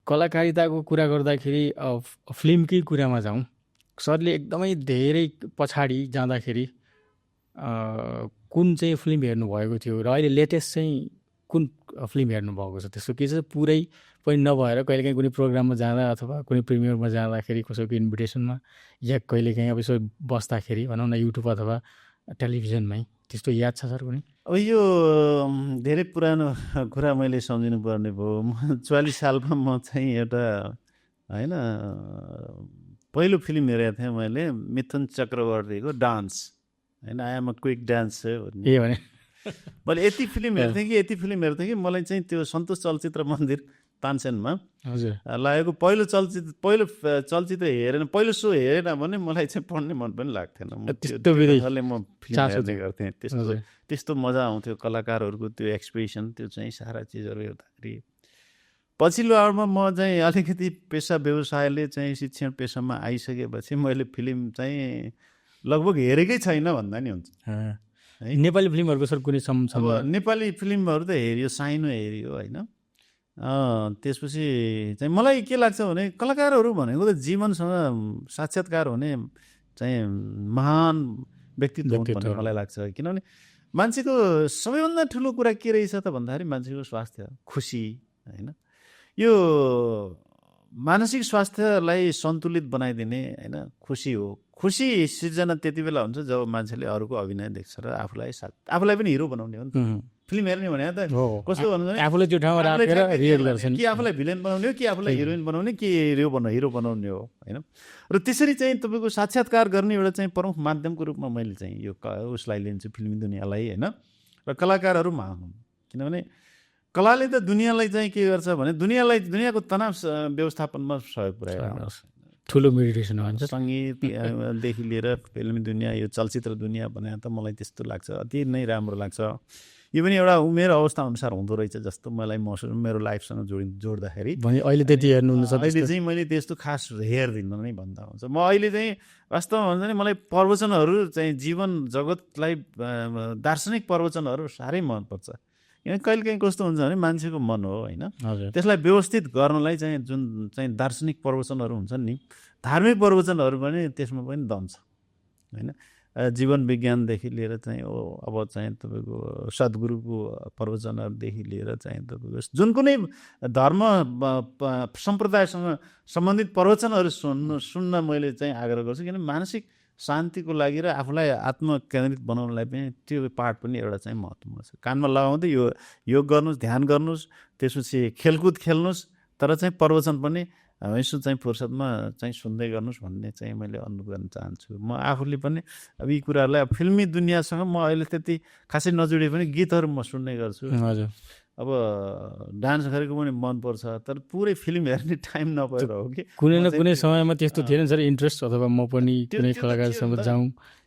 कलाकारिताको कुरा गर्दाखेरि फिल्मकै कुरामा जाउँ, सरले एकदमै धेरै पछाडि जाँदाखेरि कुन चाहिँ फिल्म हेर्नुभएको थियो र अहिले लेटेस्ट चाहिँ कुन फिल्म हेर्नुभएको छ? त्यसको के छ पुरै पनि नभएर कहिलेकाहीँ कुनै प्रोग्राममा जाँदा अथवा कुनै प्रिमियरमा जाँदाखेरि कसैको इन्भिटेसनमा या कहिलेकाहीँ अब यसो बस्दाखेरि भनौँ न युट्युब अथवा टेलिभिजनमै त्यस्तो याद छ सर कुनै? अब यो धेरै पुरानो कुरा मैले सम्झिनु पर्ने भयो। 44 सालमा म चाहिँ एउटा होइन पहिलो फिल्म हेरेको थिएँ मैले, मिथुन चक्रवर्तीको डान्स, होइन I am a quick dancer ए भने मैले यति फिल्म हेर्थेँ कि मलाई चाहिँ त्यो सन्तोष चलचित्र मन्दिर तानसेनमा हजुर लागेको पहिलो चलचित्र हेरेन, पहिलो सो हेरेन भने मलाई चाहिँ पढ्ने मन पनि लाग्थेन। म फिल्म हेर्ने गर्थेँ, त्यस्तो मजा आउँथ्यो। कलाकारहरूको त्यो एक्सप्रेसन, त्यो चाहिँ सारा चिजहरू हेर्दाखेरि। पछिल्लो आवरमा म चाहिँ अलिकति पेसा व्यवसायले चाहिँ शिक्षण पेसामा आइसकेपछि मैले फिल्म चाहिँ लगभग हेरेकै छैन भन्दा नि हुन्छ। नेपाली फिल्महरूको सर कुनै नेपाली फिल्महरू त हेरियो, साइनो हेरियो होइन। त्यसपछि चाहिँ मलाई के लाग्छ भने कलाकारहरू भनेको त जीवनसँग साक्षात्कार हुने चाहिँ महान व्यक्तित्व हुन् भन्ने मलाई लाग्छ। किनभने मान्छेको सबैभन्दा ठुलो कुरा के रहेछ त भन्दाखेरि मान्छेको स्वास्थ्य, खुसी होइन। यो मानसिक स्वास्थ्यलाई सन्तुलित बनाइदिने होइन खुसी हो। खुसी सिर्जना त्यति बेला हुन्छ जब मान्छेले अरूको अभिनय देख्छ र आफूलाई पनि हिरो बनाउने हो नि त। फिल्म हेर्ने भने त कस्तो भन्नु आफूले त्यो ठाउँमा राखेर रिएक्ट गर्छन् कि आफूलाई भिलेन बनाउने हो कि आफूलाई हिरोइन बनाउने कि हिरो बनाउने हो होइन। र त्यसरी चाहिँ तपाईँको साक्षात्कार गर्ने एउटा चाहिँ प्रमुख माध्यमको रूपमा मैले चाहिँ यो उसलाई लिन्छु, फिल्मी दुनियाँलाई होइन। र कलाकारहरू हुन्, किनभने कलाले त दुनियाँलाई चाहिँ के गर्छ भने दुनियाँको तनाव व्यवस्थापनमा सहयोग पुर्याएर ठुलो मेडिटेसन भन्छ। सङ्गीतदेखि लिएर फिल्मी दुनियाँ, यो चलचित्र दुनियाँ भने त मलाई त्यस्तो लाग्छ, अति नै राम्रो लाग्छ। यो पनि एउटा उमेर अवस्था अनुसार हुँदो रहेछ जस्तो मलाई महसुस, मेरो लाइफसँग जोड्दाखेरि। अहिले त्यति हेर्नुहुन्छ? अहिले चाहिँ मैले त्यस्तो खास हेर्दिनँ नै भन्दा हुन्छ। म अहिले चाहिँ वास्तवमा भन्छ नि मलाई प्रवचनहरू चाहिँ जीवन जगतलाई दार्शनिक प्रवचनहरू साह्रै मनपर्छ। किनकि कहिलेकाहीँ कस्तो हुन्छ भने मान्छेको मन हो होइन, त्यसलाई व्यवस्थित गर्नलाई चाहिँ जुन चाहिँ दार्शनिक प्रवचनहरू हुन्छन् नि, धार्मिक प्रवचनहरू पनि त्यसमा पनि दम छ होइन। जीवन विज्ञानदेखि लिएर चाहिँ अब चाहिँ तपाईँको सद्गुरुको प्रवचनहरूदेखि लिएर चाहिँ तपाईँको जुन कुनै धर्म सम्प्रदायसँग सम्बन्धित प्रवचनहरू सुन्न मैले चाहिँ आग्रह गर्छु। किनभने मानसिक शान्तिको लागि र आफूलाई आत्मकेन्द्रित बनाउनलाई पनि त्यो पार्ट पनि एउटा चाहिँ महत्त्वपूर्ण छ। कानमा लगाउँदै योग गर्नुहोस्, ध्यान गर्नुहोस्, त्यसपछि खेलकुद खेल्नुहोस्, तर चाहिँ प्रवचन पनि यसो चाहिँ फुर्सदमा चाहिँ सुन्दै गर्नुहोस् भन्ने चाहिँ मैले अनुरोध गर्न चाहन्छु। म आफूले पनि अब यी कुराहरूलाई फिल्मी दुनियाँसँग म अहिले त्यति खासै नजोडे पनि गीतहरू म सुन्ने गर्छु। हजुर अब डान्स गरेको पनि मनपर्छ, तर पुरै फिल्म हेर्ने टाइम नभएर हो कि कुनै न कुनै समयमा त्यस्तो थिएन सर इन्ट्रेस्ट, अथवा म पनि कुनै कलाकारसँग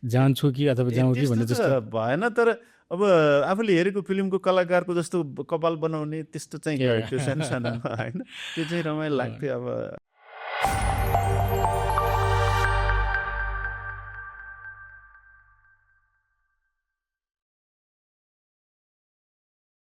जान्छु कि अथवा जाउँ कि भन्ने त्यस्तो भएन। तर अब आफूले हेरेको फिल्मको कलाकारको जस्तो कपाल बनाउने त्यस्तो चाहिँ त्यो सानो होइन, त्यो चाहिँ रमाइलो लाग्थ्यो। अब